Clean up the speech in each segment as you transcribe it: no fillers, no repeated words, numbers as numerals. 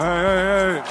Hey.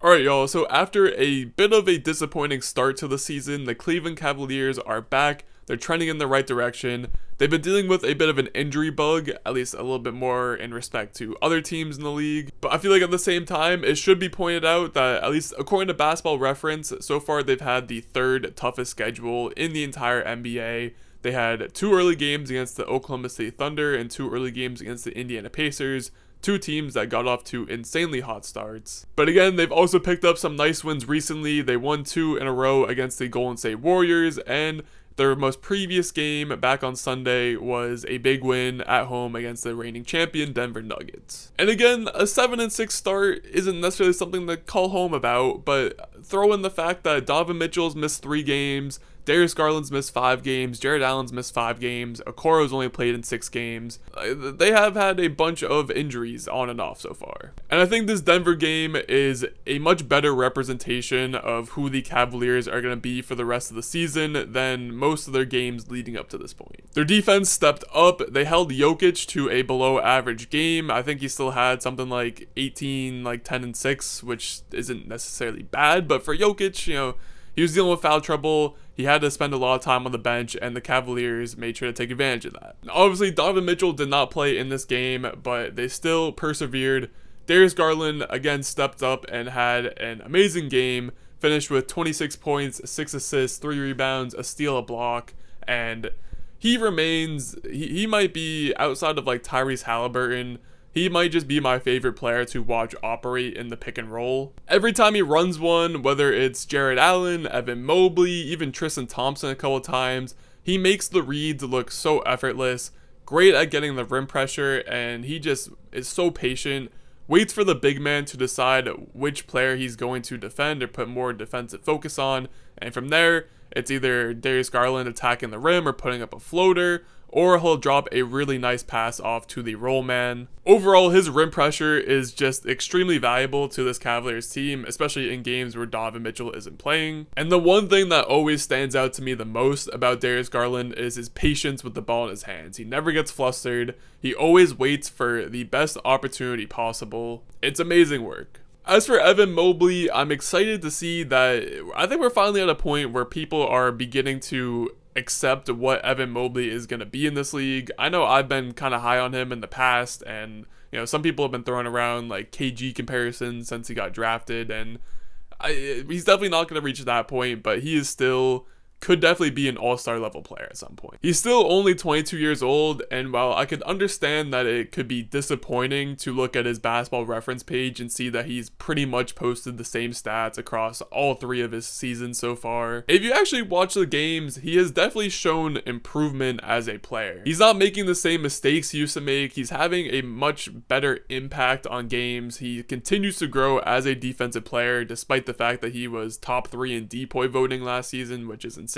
Alright y'all, so after a bit of a disappointing start to the season, the Cleveland Cavaliers are back. They're trending in the right direction. They've been dealing with a bit of an injury bug, at least a little bit more in respect to other teams in the league. But I feel like at the same time, it should be pointed out that, at least according to Basketball Reference, so far they've had the third toughest schedule in the entire NBA. They had 2 early games against the Oklahoma City Thunder and 2 early games against the Indiana Pacers. 2 teams that got off to insanely hot starts. But again, they've also picked up some nice wins recently. They won 2 in a row against the Golden State Warriors, and their most previous game back on Sunday was a big win at home against the reigning champion Denver Nuggets. And again, a 7-6 start isn't necessarily something to call home about, but throw in the fact that Donovan Mitchell's missed 3 games, Darius Garland's missed 5 games, Jared Allen's missed 5 games, Okoro's only played in 6 games. They have had a bunch of injuries on and off so far. And I think this Denver game is a much better representation of who the Cavaliers are going to be for the rest of the season than most of their games leading up to this point. Their defense stepped up. They held Jokic to a below average game. I think he still had something like 18, like 10 and 6, which isn't necessarily bad, but for Jokic, you know, he was dealing with foul trouble. He had to spend a lot of time on the bench, and the Cavaliers made sure to take advantage of that. Obviously, Donovan Mitchell did not play in this game, but they still persevered. Darius Garland again stepped up and had an amazing game, finished with 26 points, 6 assists, 3 rebounds, a steal, a block, and he remains, he might be, outside of like Tyrese Halliburton, he might just be my favorite player to watch operate in the pick and roll. Every time he runs one, whether it's Jared Allen, Evan Mobley, even Tristan Thompson a couple times, he makes the reads look so effortless, great at getting the rim pressure, and he just is so patient, waits for the big man to decide which player he's going to defend or put more defensive focus on, and from there, it's either Darius Garland attacking the rim or putting up a floater, or he'll drop a really nice pass off to the roll man. Overall, his rim pressure is just extremely valuable to this Cavaliers team, especially in games where Donovan Mitchell isn't playing. And the one thing that always stands out to me the most about Darius Garland is his patience with the ball in his hands. He never gets flustered. He always waits for the best opportunity possible. It's amazing work. As for Evan Mobley, I'm excited to see that I think we're finally at a point where people are beginning to accept what Evan Mobley is going to be in this league. I know I've been kind of high on him in the past, and you know, some people have been throwing around like KG comparisons since he got drafted, and he's definitely not going to reach that point, but he is still could definitely be an all-star level player at some point. He's still only 22 years old, and while I could understand that it could be disappointing to look at his Basketball Reference page and see that he's pretty much posted the same stats across all 3 of his seasons so far, if you actually watch the games, he has definitely shown improvement as a player. He's not making the same mistakes he used to make. He's having a much better impact on games. He continues to grow as a defensive player, despite the fact that he was top 3 in DPOY voting last season, which is insane.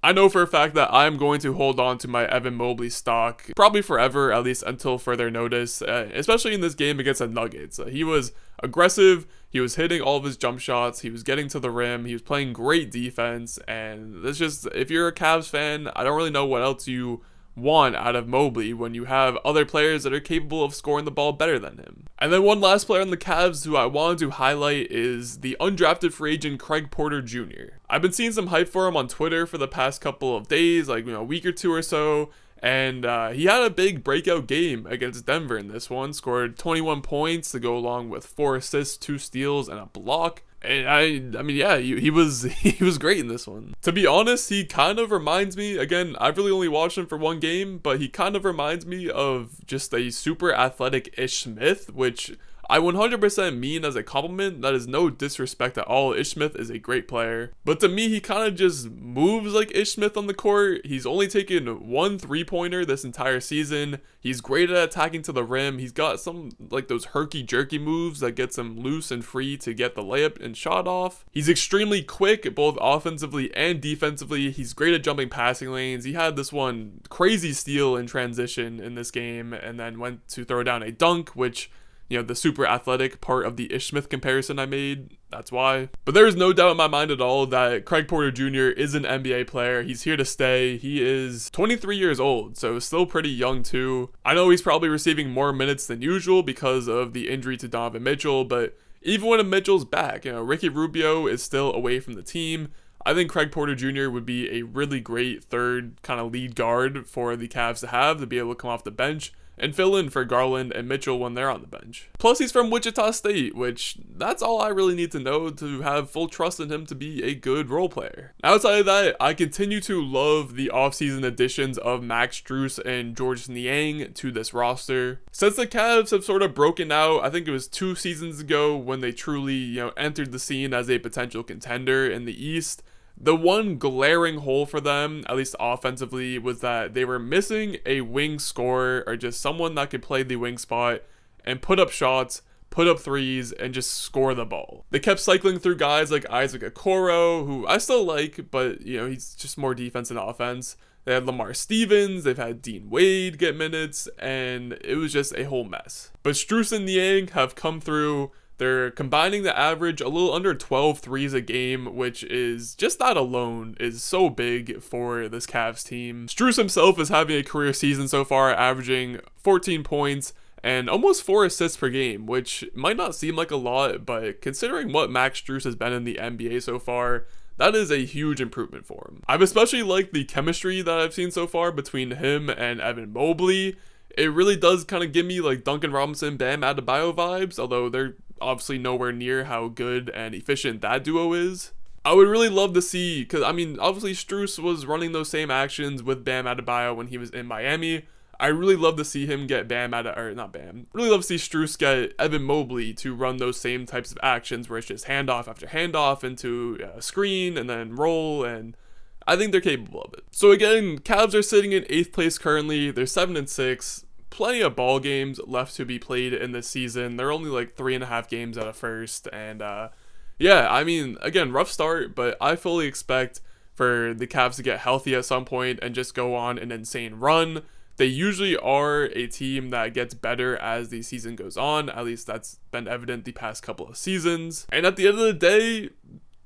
I know for a fact that I'm going to hold on to my Evan Mobley stock probably forever, at least until further notice, especially in this game against the Nuggets. He was aggressive, he was hitting all of his jump shots, he was getting to the rim, he was playing great defense, and that's just, if you're a Cavs fan, I don't really know what else you want out of Mobley when you have other players that are capable of scoring the ball better than him. And then one last player on the Cavs who I wanted to highlight is the undrafted free agent Craig Porter Jr. I've been seeing some hype for him on Twitter for the past couple of days, like a week or 2 or so, and he had a big breakout game against Denver in this one, scored 21 points to go along with 4 assists, 2 steals, and a block. And I mean, yeah, he was great in this one. To be honest, he kind of reminds me, again, I've really only watched him for 1 game, but he kind of reminds me of just a super athletic Ish Smith, which I 100% mean as a compliment. That is no disrespect at all. Ish Smith is a great player. But to me, he kind of just moves like Ish Smith on the court. He's only taken 1 3-pointer this entire season. He's great at attacking to the rim. He's got some like those herky-jerky moves that gets him loose and free to get the layup and shot off. He's extremely quick, both offensively and defensively. He's great at jumping passing lanes. He had this one crazy steal in transition in this game and then went to throw down a dunk, which, you know, the super athletic part of the Ish Smith comparison I made, that's why. But there is no doubt in my mind at all that Craig Porter Jr. is an NBA player. He's here to stay. He is 23 years old, so still pretty young too. I know he's probably receiving more minutes than usual because of the injury to Donovan Mitchell, but even when Mitchell's back, Ricky Rubio is still away from the team. I think Craig Porter Jr. would be a really great third kind of lead guard for the Cavs to be able to come off the bench and fill in for Garland and Mitchell when they're on the bench. Plus, he's from Wichita State, which that's all I really need to know to have full trust in him to be a good role player. Outside of that, I continue to love the offseason additions of Max Strus and Georges Niang to this roster. Since the Cavs have sort of broken out, I think it was 2 seasons ago when they truly, entered the scene as a potential contender in the East. The one glaring hole for them, at least offensively, was that they were missing a wing scorer or just someone that could play the wing spot and put up shots, put up threes, and just score the ball. They kept cycling through guys like Isaac Okoro, who I still like, but he's just more defense than offense. They had Lamar Stevens, they've had Dean Wade get minutes, and it was just a whole mess. But Strus and Niang have come through. They're combining to average a little under 12 threes a game, which is just that alone is so big for this Cavs team. Strus himself is having a career season so far, averaging 14 points and almost 4 assists per game, which might not seem like a lot, but considering what Max Strus has been in the NBA so far, that is a huge improvement for him. I've especially liked the chemistry that I've seen so far between him and Evan Mobley. It really does kind of give me like Duncan Robinson, Bam Adebayo vibes, although they're obviously nowhere near how good and efficient that duo is. I would really love to see, because obviously Strus was running those same actions with Bam Adebayo when he was in Miami. I really love to see him get really love to see Strus get Evan Mobley to run those same types of actions where it's just handoff after handoff into a screen and then roll, and I think they're capable of it. So again, Cavs are sitting in 8th place currently. They're 7-6. Plenty of ball games left to be played in this season. They're only like 3.5 games out of first, and again, rough start, but I fully expect for the Cavs to get healthy at some point and just go on an insane run. They usually are a team that gets better as the season goes on. At least that's been evident the past couple of seasons. And at the end of the day,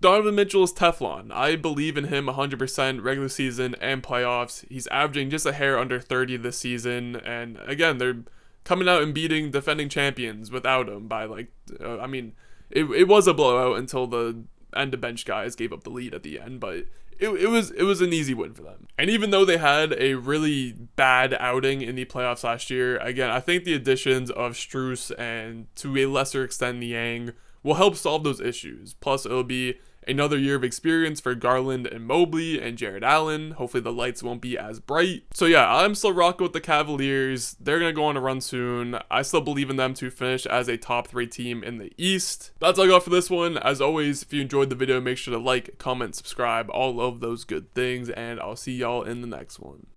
Donovan Mitchell is Teflon. I believe in him 100% regular season and playoffs. He's averaging just a hair under 30 this season. And again, they're coming out and beating defending champions without him by it was a blowout until the end of bench guys gave up the lead at the end, but it was an easy win for them. And even though they had a really bad outing in the playoffs last year, again, I think the additions of Strus and to a lesser extent Niang will help solve those issues. Plus, it'll be another year of experience for Garland and Mobley and Jared Allen. Hopefully the lights won't be as bright. So yeah, I'm still rocking with the Cavaliers. They're going to go on a run soon. I still believe in them to finish as a top 3 team in the East. That's all I got for this one. As always, if you enjoyed the video, make sure to like, comment, subscribe, all of those good things, and I'll see y'all in the next one.